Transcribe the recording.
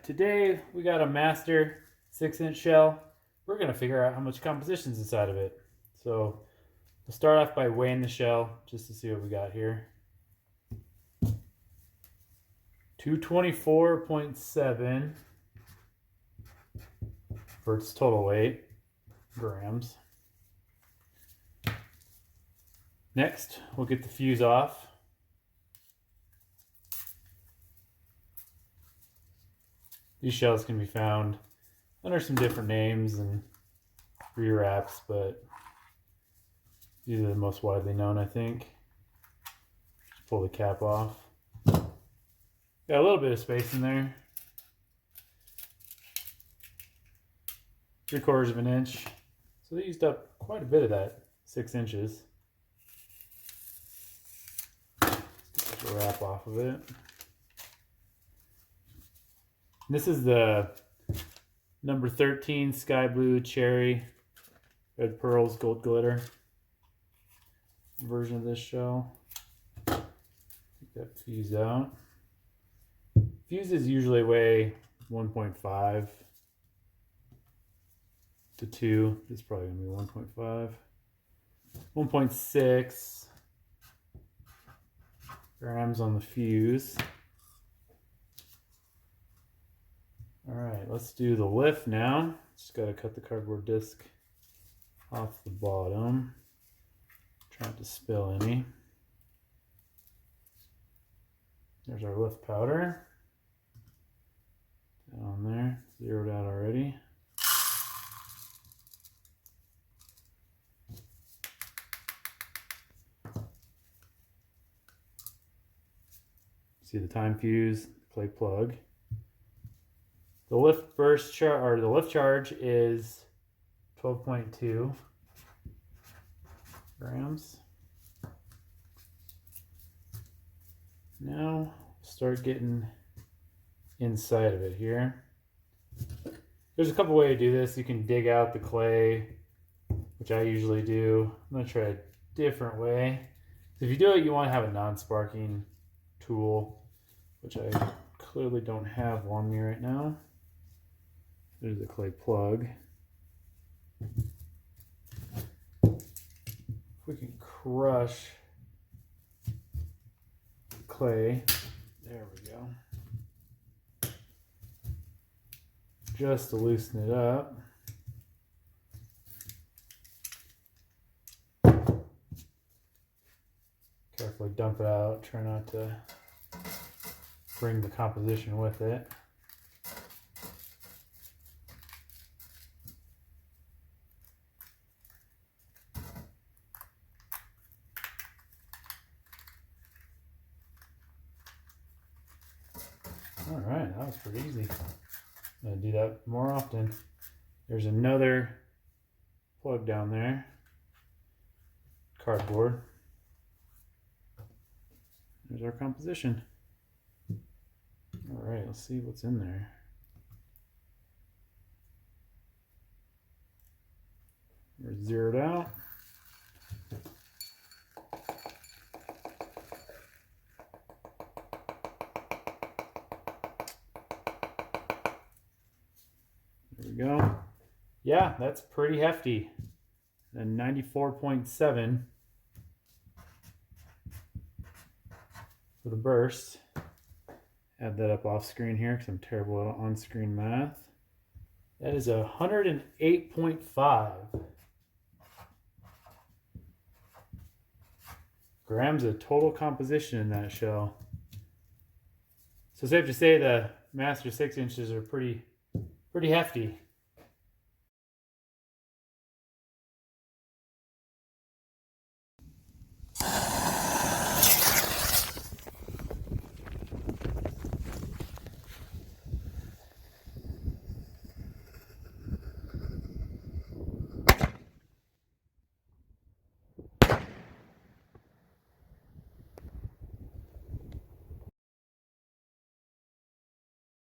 Alright, today we got a master 6-inch shell. We're going to figure out how much composition's inside of it. So we'll start off by weighing the shell just to see what we got here. 224.7 for its total weight, grams. Next, we'll get the fuse off. These shells can be found under some different names and rewraps, but these are the most widely known, I think. Just pull the cap off. Got a little bit of space in there. 3/4 of an inch. So they used up quite a bit of that 6 inches. Let's get the wrap off of it. This is the number 13 sky blue cherry red pearls gold glitter version of this shell. Take that fuse out. Fuses usually weigh 1.5 to 2. This is probably going to be 1.5. 1.6 grams on the fuse. Alright, let's do the lift now. Just got to cut the cardboard disc off the bottom. Try not to spill any. There's our lift powder. Down there, zeroed out already. See the time fuse, clay plug. The lift burst charge, or the lift charge, is 12.2 grams. Now start getting inside of it here. There's a couple ways to do this. You can dig out the clay, which I usually do. I'm going to try a different way. So if you do it, you want to have a non-sparking tool, which I clearly don't have on me right now. There's the clay plug. If we can crush the clay, there we go. Just to loosen it up. Carefully dump it out. Try not to bring the composition with it. Alright, that was pretty easy. I'm going to do that more often. There's another plug down there. Cardboard. There's our composition. Alright, let's see what's in there. We're zeroed out. There we go. Yeah, that's pretty hefty. And 94.7 for the burst. Add that up off screen here because I'm terrible at on-screen math. That is 108.5 grams of total composition in that shell. So safe to say the master 6 inches are pretty hefty.